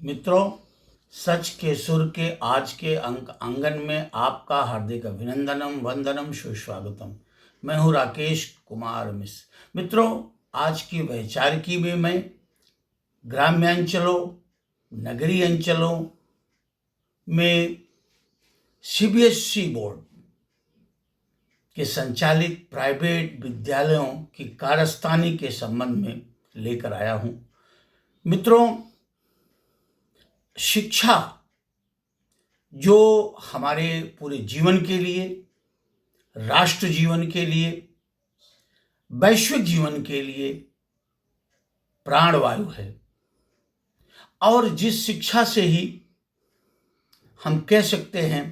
मित्रों, सच के सुर के आज के अंक आंगन में आपका हार्दिक अभिनंदनम वंदनम सुस्वागतम। मैं हूं राकेश कुमार मिश्र। मित्रों, आज की वैचारिकी में मैं ग्राम्य अंचलों, नगरीय अंचलों में सीबीएसई बोर्ड के संचालित प्राइवेट विद्यालयों की कारस्तानी के संबंध में लेकर आया हूं। मित्रों, शिक्षा जो हमारे पूरे जीवन के लिए, राष्ट्र जीवन के लिए, वैश्विक जीवन के लिए प्राणवायु है और जिस शिक्षा से ही हम कह सकते हैं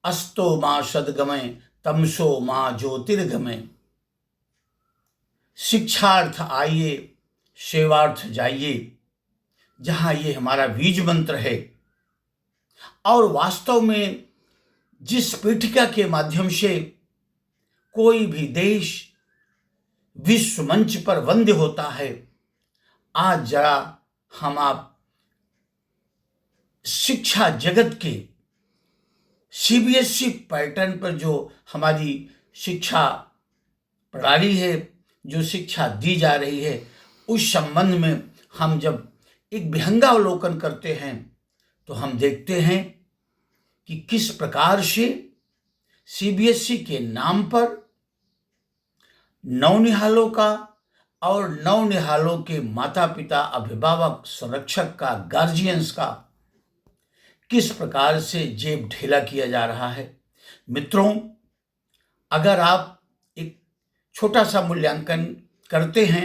अस्तो मां सद्गमय तमसो मां ज्योतिर्गमय। शिक्षार्थ आइए सेवार्थ जाइए, जहां ये हमारा बीज मंत्र है। और वास्तव में जिस पीठिका के माध्यम से कोई भी देश विश्व मंच पर वंद्य होता है, आज जरा हम आप शिक्षा जगत के सीबीएसई पैटर्न पर जो हमारी शिक्षा प्रणाली है, जो शिक्षा दी जा रही है, उस संबंध में हम जब एक विहंगावलोकन करते हैं तो हम देखते हैं कि किस प्रकार से सीबीएसई के नाम पर नवनिहालों का और नवनिहालों के माता पिता, अभिभावक, संरक्षक का, गार्जियंस का किस प्रकार से जेब ढीला किया जा रहा है। मित्रों, अगर आप एक छोटा सा मूल्यांकन करते हैं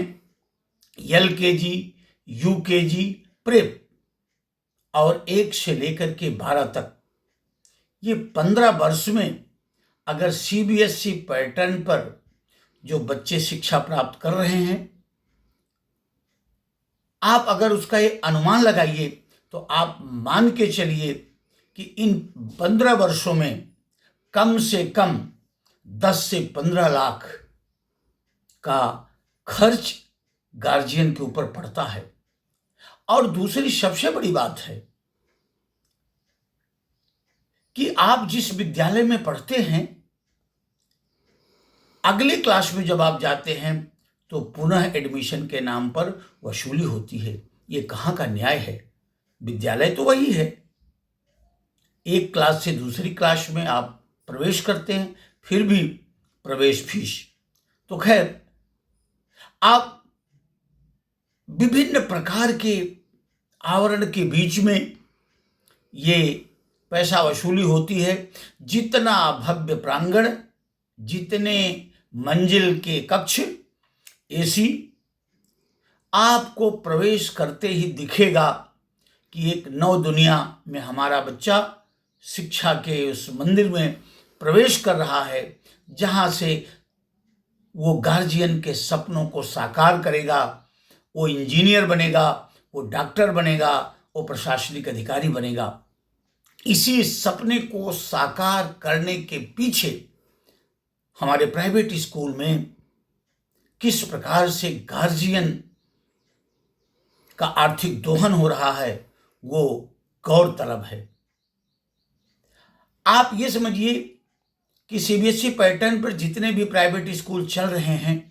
एलकेजी, यूकेजी, प्रेप और 1 से लेकर के 12 तक, ये 15 वर्ष में अगर सीबीएसई पैटर्न पर जो बच्चे शिक्षा प्राप्त कर रहे हैं, आप अगर उसका ये अनुमान लगाइए तो आप मान के चलिए कि इन 15 वर्षों में कम से कम 10 से 15 लाख का खर्च गार्जियन के ऊपर पड़ता है। और दूसरी सबसे बड़ी बात है कि आप जिस विद्यालय में पढ़ते हैं, अगली क्लास में जब आप जाते हैं तो पुनः एडमिशन के नाम पर वसूली होती है। ये कहाँ का न्याय है? विद्यालय तो वही है, एक क्लास से दूसरी क्लास में आप प्रवेश करते हैं, फिर भी प्रवेश फीस। तो खैर, आप विभिन्न प्रकार के आवरण के बीच में ये पैसा वसूली होती है। जितना भव्य प्रांगण, जितने मंजिल के कक्ष, एसी, आपको प्रवेश करते ही दिखेगा कि एक नव दुनिया में हमारा बच्चा शिक्षा के उस मंदिर में प्रवेश कर रहा है, जहां से वो गार्जियन के सपनों को साकार करेगा। वो इंजीनियर बनेगा, वो डॉक्टर बनेगा, वो प्रशासनिक अधिकारी बनेगा। इसी सपने को साकार करने के पीछे हमारे प्राइवेट स्कूल में किस प्रकार से गार्जियन का आर्थिक दोहन हो रहा है, वो गौरतलब है। आप ये समझिए कि सीबीएसई पैटर्न पर जितने भी प्राइवेट स्कूल चल रहे हैं,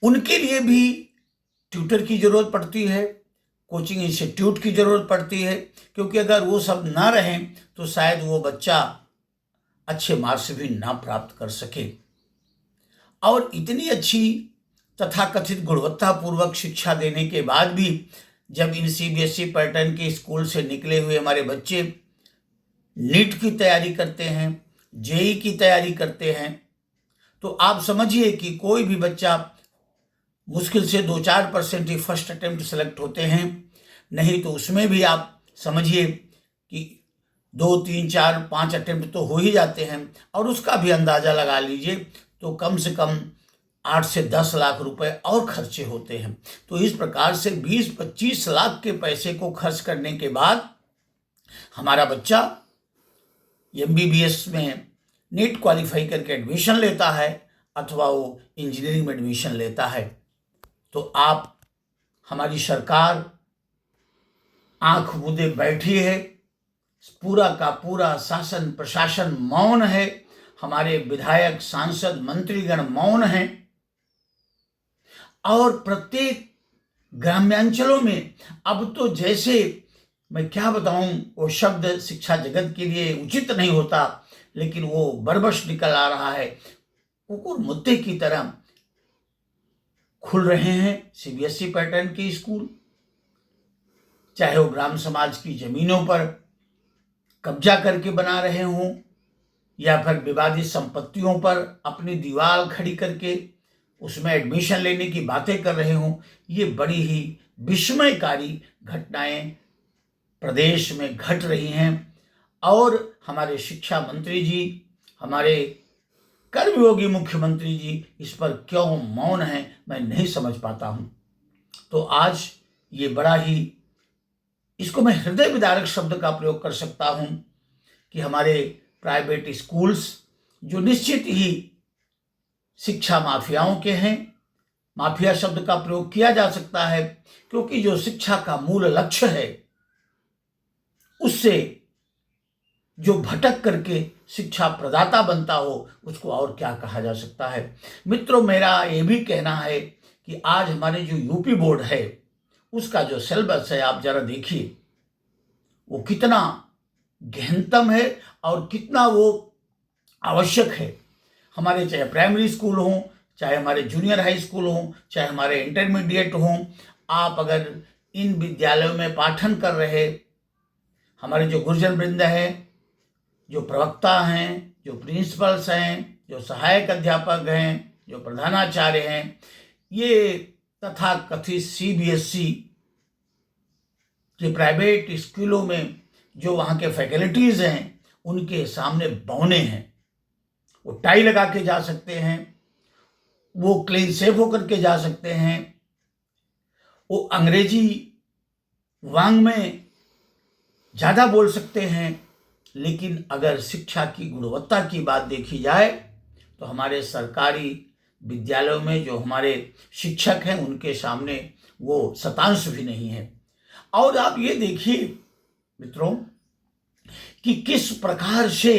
उनके लिए भी ट्यूटर की जरूरत पड़ती है, कोचिंग इंस्टीट्यूट की जरूरत पड़ती है, क्योंकि अगर वो सब ना रहें तो शायद वो बच्चा अच्छे मार्क्स भी ना प्राप्त कर सके। और इतनी अच्छी तथाकथित गुणवत्तापूर्वक शिक्षा देने के बाद भी जब इन सीबीएसई पैटर्न के स्कूल से निकले हुए हमारे बच्चे नीट की तैयारी करते हैं, जेई की तैयारी करते हैं, तो आप समझिए कि कोई भी बच्चा मुश्किल से 2-4% ही फर्स्ट अटेम्प्ट सेलेक्ट होते हैं, नहीं तो उसमें भी आप समझिए कि 2, 3, 4, 5 अटेम्प्ट तो हो ही जाते हैं। और उसका भी अंदाज़ा लगा लीजिए तो कम से कम 8 से 10 लाख रुपए और खर्चे होते हैं। तो इस प्रकार से 20-25 लाख के पैसे को खर्च करने के बाद हमारा बच्चा एमबीबीएस में नीट क्वालिफाई करके एडमिशन लेता है अथवा वो इंजीनियरिंग में एडमिशन लेता है। तो आप, हमारी सरकार आंख मूंदे बैठी है, पूरा का पूरा शासन प्रशासन मौन है, हमारे विधायक सांसद मंत्रीगण मौन हैं, और प्रत्येक ग्राम्यांचलों में अब तो जैसे मैं क्या बताऊं, वो शब्द शिक्षा जगत के लिए उचित नहीं होता, लेकिन वो बरबस निकल आ रहा है। कुकुर मुद्दे की तरह खुल रहे हैं सीबीएसई पैटर्न के स्कूल, चाहे वो ग्राम समाज की जमीनों पर कब्जा करके बना रहे हों या फिर विवादित संपत्तियों पर अपनी दीवार खड़ी करके उसमें एडमिशन लेने की बातें कर रहे हों। ये बड़ी ही विस्मयकारी घटनाएं प्रदेश में घट रही हैं, और हमारे शिक्षा मंत्री जी, हमारे कर्मयोगी मुख्यमंत्री जी इस पर क्यों मौन हैं, मैं नहीं समझ पाता हूं। तो आज ये बड़ा ही, इसको मैं हृदय विदारक शब्द का प्रयोग कर सकता हूं कि हमारे प्राइवेट स्कूल्स जो निश्चित ही शिक्षा माफियाओं के हैं, माफिया शब्द का प्रयोग किया जा सकता है, क्योंकि जो शिक्षा का मूल लक्ष्य है उससे जो भटक करके शिक्षा प्रदाता बनता हो उसको और क्या कहा जा सकता है। मित्रों, मेरा ये भी कहना है कि आज हमारे जो यूपी बोर्ड है उसका जो सिलेबस है, आप जरा देखिए वो कितना गहनतम है और कितना वो आवश्यक है। हमारे चाहे प्राइमरी स्कूल हों, चाहे हमारे जूनियर हाई स्कूल हों, चाहे हमारे इंटरमीडिएट हों, आप अगर इन विद्यालयों में पाठन कर रहे हमारे जो गुरुजन वृंद है, जो प्रवक्ता हैं, जो प्रिंसिपल्स हैं, जो सहायक अध्यापक हैं, जो प्रधानाचार्य हैं, ये तथा कथित सीबीएसई के प्राइवेट स्कूलों में जो वहाँ के फैकल्टीज़ हैं उनके सामने बौने हैं। वो टाई लगा के जा सकते हैं, वो क्लीन सेफ होकर के जा सकते हैं, वो अंग्रेजी वांग में ज़्यादा बोल सकते हैं, लेकिन अगर शिक्षा की गुणवत्ता की बात देखी जाए तो हमारे सरकारी विद्यालयों में जो हमारे शिक्षक हैं उनके सामने वो शतांश भी नहीं है। और आप ये देखिए मित्रों कि किस प्रकार से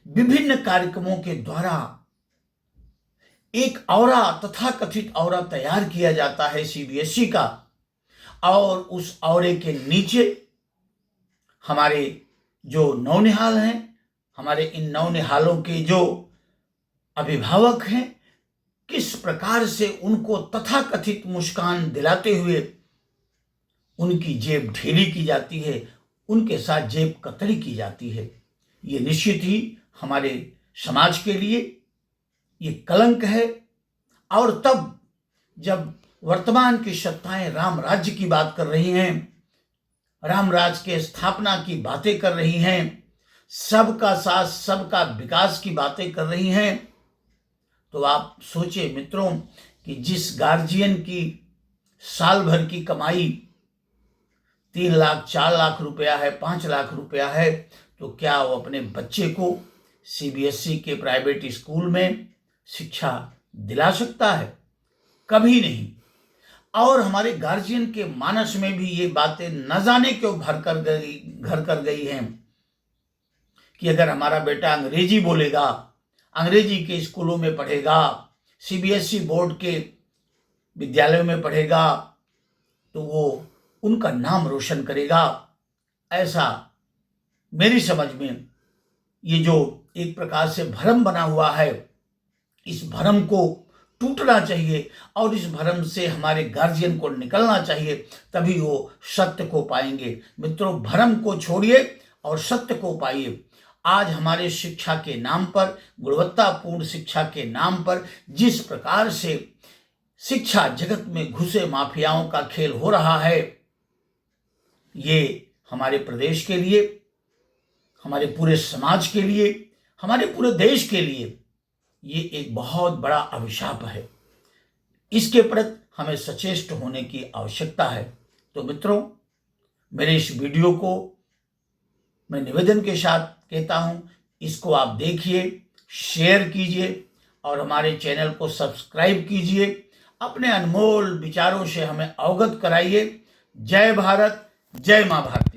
विभिन्न कार्यक्रमों के द्वारा एक औरा तथा कथित औरा तैयार किया जाता है सीबीएसई का, और उस औरे के नीचे हमारे जो नौनिहाल हैं, हमारे इन नौनिहालों के जो अभिभावक हैं, किस प्रकार से उनको तथाकथित मुस्कान दिलाते हुए उनकी जेब ढीली की जाती है, उनके साथ जेब कतरी की जाती है। ये निश्चित ही हमारे समाज के लिए ये कलंक है। और तब जब वर्तमान की सत्ताएं राम राज्य की बात कर रही हैं, राम राज्य के स्थापना की बातें कर रही हैं, सबका साथ सबका विकास की बातें कर रही हैं, तो आप सोचिए मित्रों कि जिस गार्जियन की साल भर की कमाई 3 लाख 4 लाख रुपया है, 5 लाख रुपया है, तो क्या वो अपने बच्चे को सीबीएसई के प्राइवेट स्कूल में शिक्षा दिला सकता है? कभी नहीं। और हमारे गार्जियन के मानस में भी ये बातें न जाने क्यों घर कर गई हैं कि अगर हमारा बेटा अंग्रेजी बोलेगा, अंग्रेजी के स्कूलों में पढ़ेगा, सीबीएसई बोर्ड के विद्यालयों में पढ़ेगा, तो वो उनका नाम रोशन करेगा। ऐसा मेरी समझ में ये जो एक प्रकार से भ्रम बना हुआ है, इस भ्रम को टूटना चाहिए और इस भ्रम से हमारे गार्जियन को निकलना चाहिए, तभी वो सत्य को पाएंगे। मित्रों, भ्रम को छोड़िए और सत्य को पाइए। आज हमारे शिक्षा के नाम पर, गुणवत्तापूर्ण शिक्षा के नाम पर जिस प्रकार से शिक्षा जगत में घुसे माफियाओं का खेल हो रहा है, ये हमारे प्रदेश के लिए, हमारे पूरे समाज के लिए, हमारे पूरे देश के लिए ये एक बहुत बड़ा अभिशाप है। इसके प्रति हमें सचेत होने की आवश्यकता है। तो मित्रों, मेरे इस वीडियो को मैं निवेदन के साथ कहता हूँ, इसको आप देखिए, शेयर कीजिए और हमारे चैनल को सब्सक्राइब कीजिए। अपने अनमोल विचारों से हमें अवगत कराइए, जय भारत, जय माँ भारती।